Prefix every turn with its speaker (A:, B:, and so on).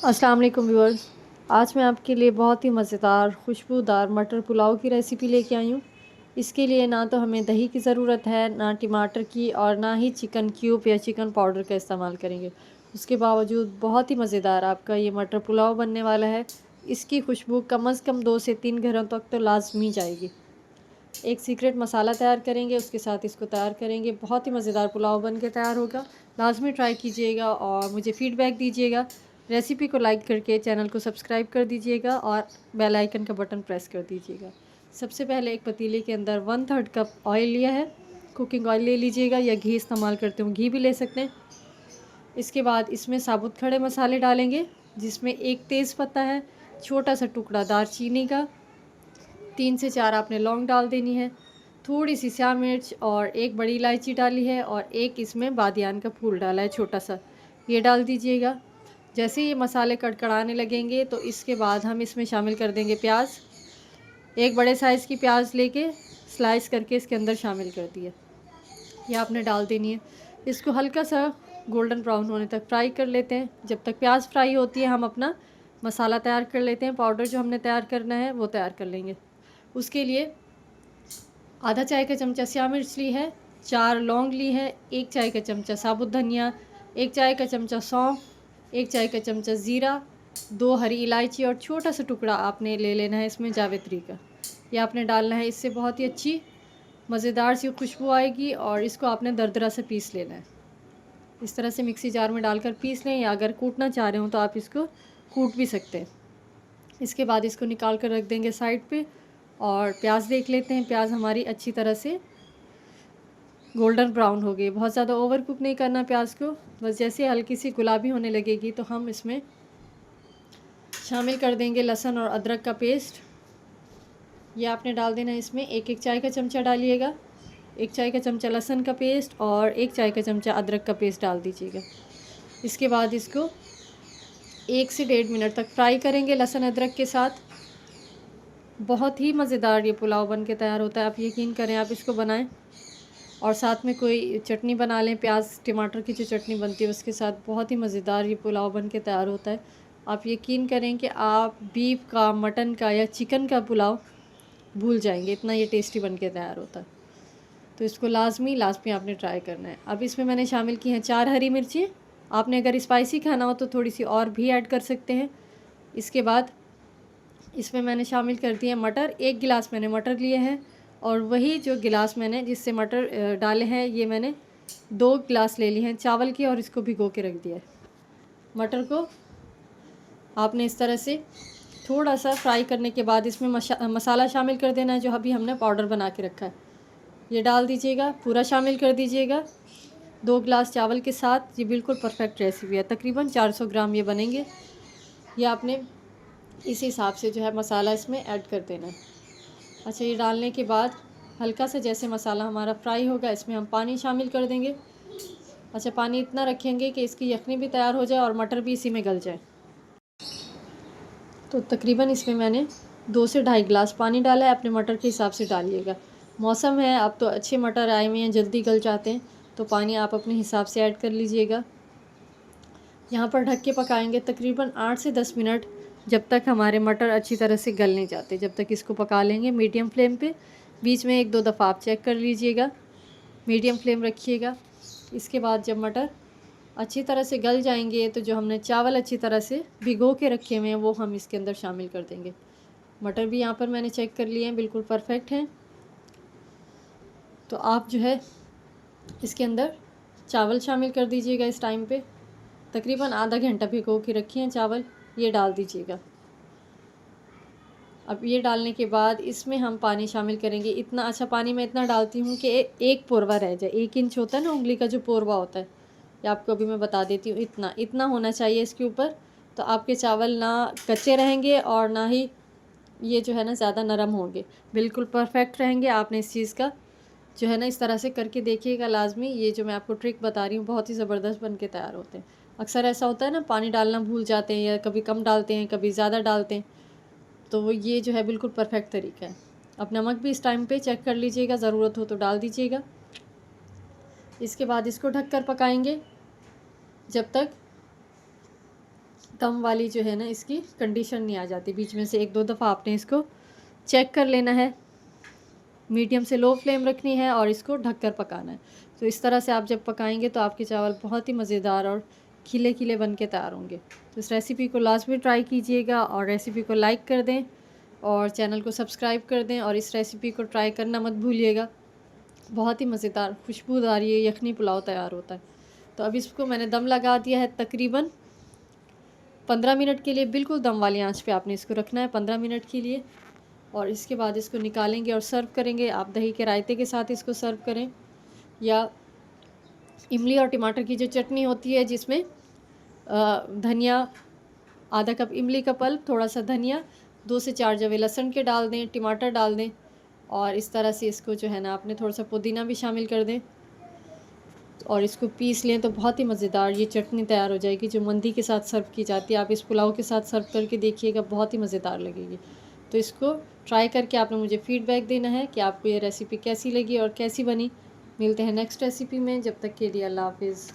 A: अस्सलाम वालेकुम व्यूअर्स। आज मैं आपके लिए बहुत ही मज़ेदार खुशबूदार मटर पुलाव की रेसिपी लेके आई हूँ। इसके लिए ना तो हमें दही की ज़रूरत है, ना टमाटर की, और ना ही चिकन क्यूब या चिकन पाउडर का इस्तेमाल करेंगे। उसके बावजूद बहुत ही मज़ेदार आपका ये मटर पुलाव बनने वाला है। इसकी खुशबू कम से कम 2 से 3 घरों तक तो लाजमी जाएगी। एक सीक्रेट मसाला तैयार करेंगे, उसके साथ इसको तैयार करेंगे। बहुत ही मज़ेदार पुलाव बन के तैयार होगा। लाजमी ट्राई कीजिएगा और मुझे फ़ीडबैक दीजिएगा। रेसिपी को लाइक करके चैनल को सब्सक्राइब कर दीजिएगा और बेल आइकन का बटन प्रेस कर दीजिएगा। सबसे पहले एक पतीले के अंदर 1/3 कप ऑयल लिया है। कुकिंग ऑयल ले लीजिएगा या घी इस्तेमाल करते हो घी भी ले सकते हैं। इसके बाद इसमें साबुत खड़े मसाले डालेंगे, जिसमें एक तेज़पत्ता है, छोटा सा टुकड़ा दालचीनी का, 3 से 4 आपने लौंग डाल देनी है, थोड़ी सी स्याह मिर्च और एक बड़ी इलायची डाली है, और एक इसमें बादियान का फूल डाला है छोटा सा, ये डाल दीजिएगा। जैसे ये मसाले कड़कड़ाने लगेंगे तो इसके बाद हम इसमें शामिल कर देंगे प्याज। एक बड़े साइज़ की प्याज लेके स्लाइस करके इसके अंदर शामिल कर दिया, ये आपने डाल देनी है। इसको हल्का सा गोल्डन ब्राउन होने तक फ्राई कर लेते हैं। जब तक प्याज फ्राई होती है हम अपना मसाला तैयार कर लेते हैं। पाउडर जो हमने तैयार करना है वो तैयार कर लेंगे। उसके लिए आधा चाय का चमचा स्याह मिर्च ली है, 4 लौंग ली है, 1 चाय का चमचा साबुत धनिया, 1 चाय का चमचा सौंफ, 1 चाय का चमचा ज़ीरा, 2 हरी इलायची और छोटा सा टुकड़ा आपने ले लेना है इसमें जावित्री का, ये आपने डालना है। इससे बहुत ही अच्छी मज़ेदार सी खुशबू आएगी और इसको आपने दरदरा से पीस लेना है। इस तरह से मिक्सी जार में डालकर पीस लें, या अगर कूटना चाह रहे हो तो आप इसको कूट भी सकते हैं। इसके बाद इसको निकाल कर रख देंगे साइड पे, और प्याज देख लेते हैं। प्याज हमारी अच्छी तरह से गोल्डन ब्राउन हो गई। बहुत ज़्यादा ओवर कुक नहीं करना प्याज को, बस जैसे हल्की सी गुलाबी होने लगेगी तो हम इसमें शामिल कर देंगे लहसुन और अदरक का पेस्ट। ये आपने डाल देना है इसमें। एक चाय का चमचा डालिएगा, 1 चाय का चमचा लहसुन का पेस्ट और 1 चाय का चमचा अदरक का पेस्ट डाल दीजिएगा। इसके बाद इसको 1 से 1.5 मिनट तक फ्राई करेंगे लहसुन अदरक के साथ। बहुत ही मज़ेदार ये पुलाव बन के तैयार होता है। आप यकीन करें, आप इसको बनाएं और साथ में कोई चटनी बना लें, प्याज टमाटर की जो चटनी बनती है उसके साथ, बहुत ही मज़ेदार ये पुलाव बन के तैयार होता है। आप यकीन करें कि आप बीफ का, मटन का या चिकन का पुलाव भूल जाएंगे, इतना ये टेस्टी बन के तैयार होता है। तो इसको लाजमी आपने ट्राई करना है। अब इसमें मैंने शामिल की हैं 4 हरी मिर्ची। आपने अगर स्पाइसी खाना हो तो थोड़ी सी और भी ऐड कर सकते हैं। इसके बाद इसमें मैंने शामिल कर दिए मटर। 1 गिलास मैंने मटर लिए हैं, और वही जो गिलास मैंने जिससे मटर डाले हैं, ये मैंने 2 गिलास ले लिए हैं चावल की, और इसको भिगो के रख दिया है। मटर को आपने इस तरह से थोड़ा सा फ्राई करने के बाद इसमें मसाला शामिल कर देना है, जो अभी हमने पाउडर बना के रखा है, ये डाल दीजिएगा, पूरा शामिल कर दीजिएगा 2 गिलास चावल के साथ। ये बिल्कुल परफेक्ट रेसिपी है। तकरीबन 400 ग्राम ये बनेंगे। ये आपने इस हिसाब से जो है मसाला इसमें ऐड कर देना है। अच्छा, ये डालने के बाद हल्का सा जैसे मसाला हमारा फ्राई होगा, इसमें हम पानी शामिल कर देंगे। अच्छा, पानी इतना रखेंगे कि इसकी यखनी भी तैयार हो जाए और मटर भी इसी में गल जाए। तो तकरीबन इसमें मैंने 2 से ढाई गिलास पानी डाला है। अपने मटर के हिसाब से डालिएगा। मौसम है, अब तो अच्छे मटर आए हुए हैं, जल्दी गल जाते हैं, तो पानी आप अपने हिसाब से ऐड कर लीजिएगा। यहाँ पर ढक के पकाएंगे तकरीबन 8 से 10 मिनट, जब तक हमारे मटर अच्छी तरह से गल नहीं जाते। जब तक इसको पका लेंगे मीडियम फ्लेम पे। बीच में 1-2 दफ़ा आप चेक कर लीजिएगा, मीडियम फ्लेम रखिएगा। इसके बाद जब मटर अच्छी तरह से गल जाएंगे तो जो हमने चावल अच्छी तरह से भिगो के रखे हुए हैं वो हम इसके अंदर शामिल कर देंगे। मटर भी यहाँ पर मैंने चेक कर लिए हैं, बिल्कुल परफेक्ट हैं। तो आप जो है इसके अंदर चावल शामिल कर दीजिएगा इस टाइम पे। तकरीबन आधा घंटा भिगो के रखे हैं चावल, ये डाल दीजिएगा। अब ये डालने के बाद इसमें हम पानी शामिल करेंगे। इतना अच्छा पानी मैं इतना डालती हूँ कि एक पोरवा रह जाए। 1 इंच होता है ना उंगली का जो पोरवा होता है, ये आपको अभी मैं बता देती हूँ। इतना होना चाहिए इसके ऊपर, तो आपके चावल ना कच्चे रहेंगे और ना ही ये जो है ना ज़्यादा नरम होंगे, बिल्कुल परफेक्ट रहेंगे। आपने इस चीज़ का जो है ना इस तरह से करके देखिएगा लाजमी। ये जो मैं आपको ट्रिक बता रही हूँ बहुत ही ज़बरदस्त बन के तैयार होते हैं। अक्सर ऐसा होता है ना, पानी डालना भूल जाते हैं, या कभी कम डालते हैं कभी ज़्यादा डालते हैं, तो वो ये जो है बिल्कुल परफेक्ट तरीका है। अब नमक भी इस टाइम पे चेक कर लीजिएगा, ज़रूरत हो तो डाल दीजिएगा। इसके बाद इसको ढककर पकाएंगे जब तक दम वाली जो है ना इसकी कंडीशन नहीं आ जाती। बीच में से 1-2 दफ़ा आपने इसको चेक कर लेना है। मीडियम से लो फ्लेम रखनी है और इसको ढककर पकाना है। तो इस तरह से आप जब पकाएंगे तो आपके चावल बहुत ही मज़ेदार और खिले खिले बन के तैयार होंगे। तो इस रेसिपी को लाजमी ट्राई कीजिएगा और रेसिपी को लाइक कर दें और चैनल को सब्सक्राइब कर दें और इस रेसिपी को ट्राई करना मत भूलिएगा। बहुत ही मज़ेदार खुशबूदार ये यखनी पुलाव तैयार होता है। तो अब इसको मैंने दम लगा दिया है तकरीबन 15 मिनट के लिए। बिल्कुल दम वाली आंच पे आपने इसको रखना है 15 मिनट के लिए और इसके बाद इसको निकालेंगे और सर्व करेंगे। आप दही के रायते के साथ इसको सर्व करें या इमली और टमाटर की जो चटनी होती है जिसमें धनिया, आधा कप इमली का पल्प, थोड़ा सा धनिया, 2 से 4 जवे लहसुन के डाल दें, टमाटर डाल दें और इस तरह से इसको जो है ना आपने थोड़ा सा पुदीना भी शामिल कर दें और इसको पीस लें तो बहुत ही मज़ेदार ये चटनी तैयार हो जाएगी जो मंदी के साथ सर्व की जाती है। आप इस पुलाव के साथ सर्व करके देखिएगा, बहुत ही मज़ेदार लगेगी। तो इसको ट्राई करके आपने मुझे फ़ीडबैक देना है कि आपको ये रेसिपी कैसी लगी और कैसी बनी। मिलते हैं नेक्स्ट रेसिपी में, जब तक के लिए अल्लाह हाफ़िज़।